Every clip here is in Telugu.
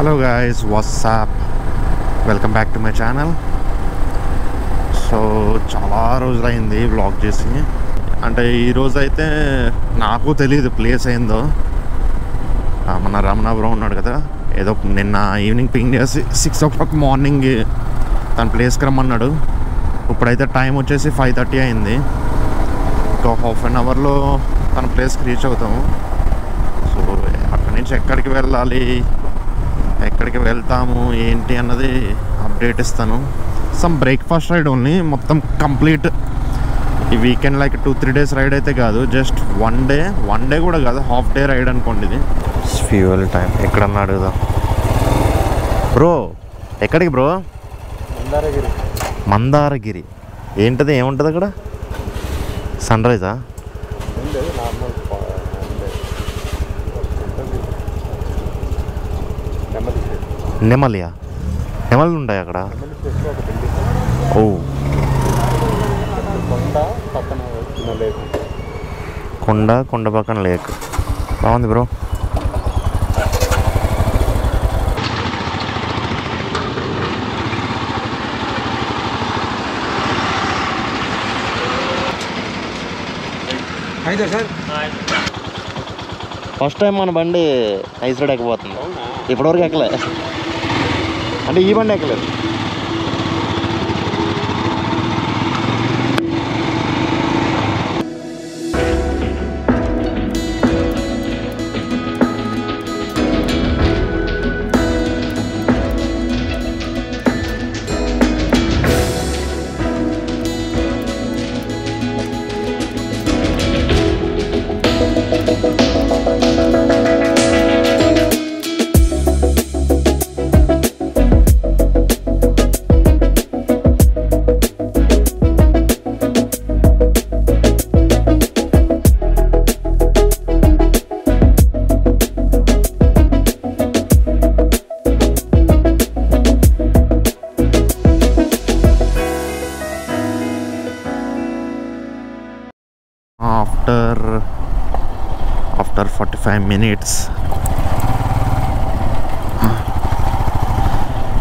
Hello guys, what's up? Welcome back to my channel. So చాలా రోజులైంది వ్లాగ్ చేసి. అంటే ఈరోజు అయితే నాకు తెలియదు ప్లేస్ ఏందో. మన రమణాపురం ఉన్నాడు కదా, ఏదో నిన్న ఈవినింగ్ పింగ్ చేసి 6 o'clock మార్నింగ్ తన ప్లేస్కి రమ్మన్నాడు. ఇప్పుడైతే టైం వచ్చేసి 5:30 అయింది. ఇంకో హాఫ్ అన్ అవర్లో తన ప్లేస్కి రీచ్ అవుతాము. సో అక్కడి నుంచి ఎక్కడికి వెళ్ళాలి, ఎక్కడికి వెళ్తాము ఏంటి అన్నది అప్డేట్ ఇస్తాను. సమ్ బ్రేక్ఫాస్ట్ రైడ్ ఓన్లీ, మొత్తం కంప్లీట్ ఈ వీకెండ్ లైక్ 2-3 days రైడ్ అయితే కాదు, జస్ట్ వన్ డే కూడా కాదు, హాఫ్ డే రైడ్ అనుకోండి. ఇది ఫ్యూయల్ టైం ఎక్కడన్నా అడుగుదా బ్రో? ఎక్కడికి బ్రో? మందారగిరి ఏంటది, ఏముంటుంది అక్కడ? సన్ రైజా? నెమలియా? నెమలు ఉంటాయి అక్కడ? ఓ, కొండ పక్కన లేక్. బాగుంది బ్రో. ఫస్ట్ టైం మన బండి ఐస్ రైడ్ ఎక్కబోతుంది. ఇప్పటివరకు ఎక్కలే, అంటే ఈ బండి ఎక్కలేదు. After 45 minutes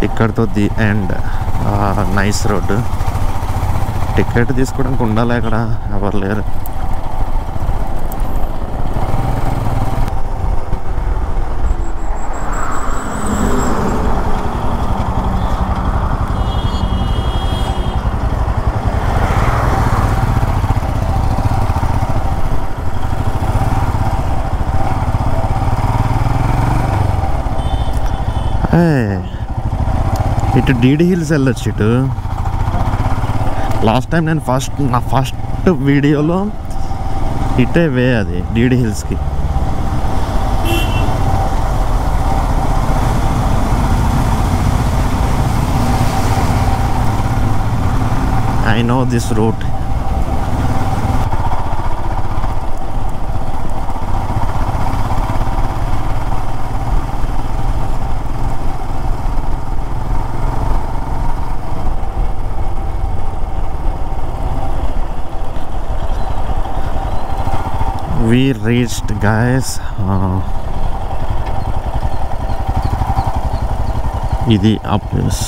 ఇక్కడితో the end. Nice road. Ticket తీసుకోవడానికి ఉండాలి, అక్కడ ఎవరు లేరు. ఇటు డీడీ హిల్స్ వెళ్ళొచ్చు. ఇటు లాస్ట్ టైం నేను నా ఫస్ట్ వీడియోలో ఇటే వే, అది డీడీ హిల్స్కి. I know this route. We reached guys. ఇది ఆ ప్లేస్.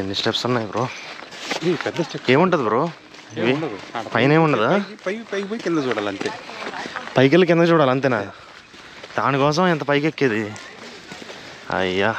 ఎన్ని స్టెప్స్ ఉన్నాయి బ్రో? పెద్ద స్టెప్ ఏముంటుంది బ్రో? ఇవి పైన ఏముండదా? పైకి కింద చూడాలి అంతే. పైకి వెళ్ళి కింద చూడాలి అంతేనా? దానికోసం ఎంత పైకి ఎక్కేది? అయ్యా,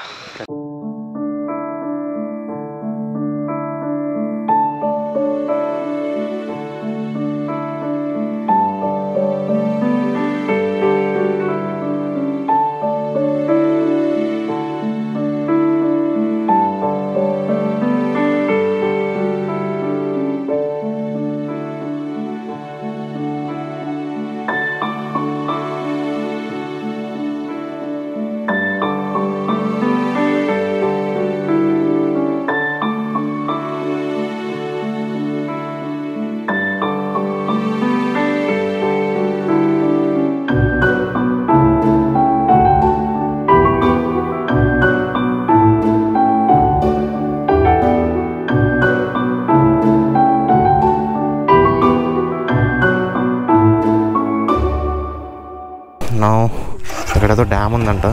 అక్కడ ఏదో డ్యామ్ ఉందంట,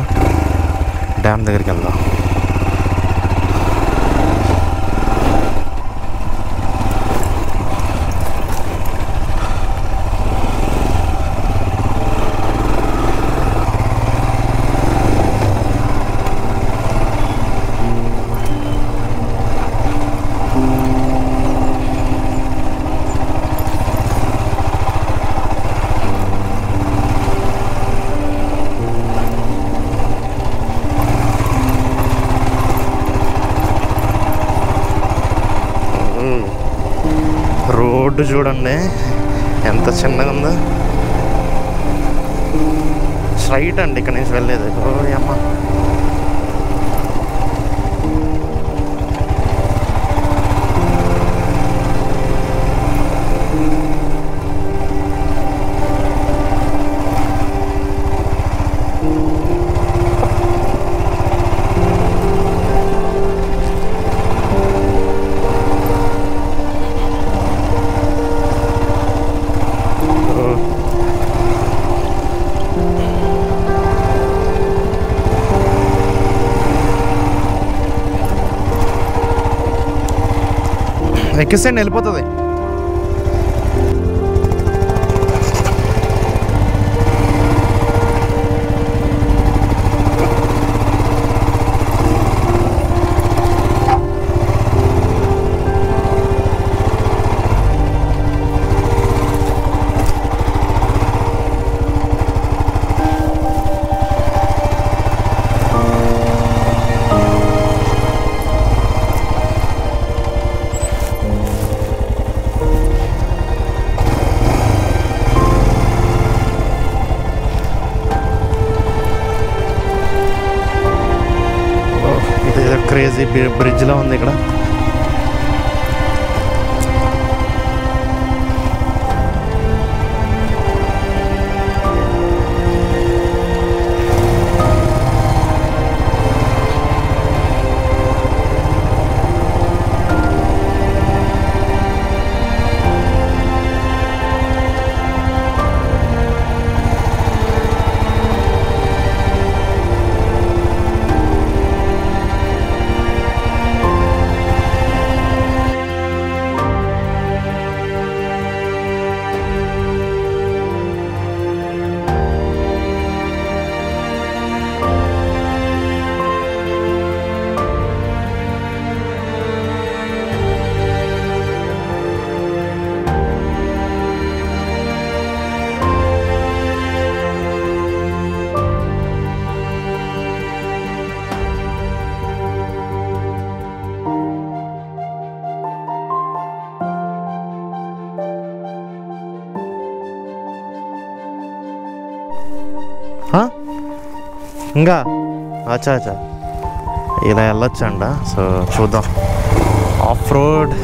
డ్యామ్ దగ్గరికి వెళ్దాం. రోడ్డు చూడండి ఎంత చిన్నగా ఉందో. స్ట్రైట్ అండి ఇక్కడ నుంచి వెళ్ళేది. ఓ అమ్మ, ఎక్కిస్తేండి వెళ్ళిపోతుంది. క్రేజీ బ్రిడ్జ్లో ఉంది ఇక్కడ. ఇంకా అచ్చా అచ్చా ఇలా వెళ్ళొచ్చండ. సో చూద్దాం. ఆఫ్ రోడ్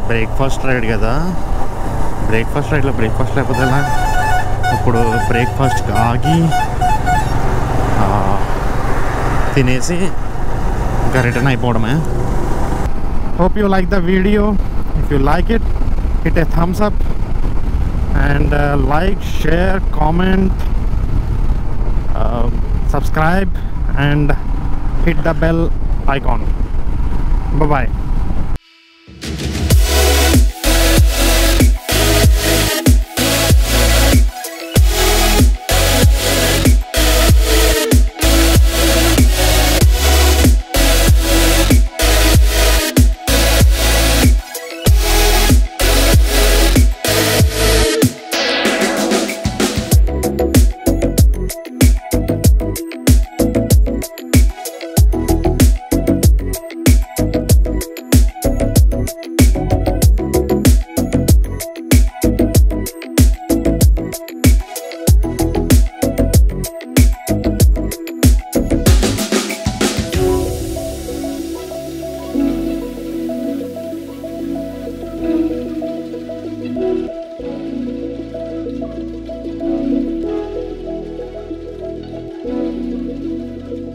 బ్రేక్ఫాస్ట్ రైడ్ కదా, బ్రేక్ఫాస్ట్ రైడ్లో బ్రేక్ఫాస్ట్ లేకపోతే ఎలా? ఇప్పుడు బ్రేక్ఫాస్ట్ ఆగి తినేసి ఇంకా return అయిపోవడమే. Hope you like the video. If you like it, hit a thumbs up and like, share, comment, subscribe and hit the bell icon. Bye bye.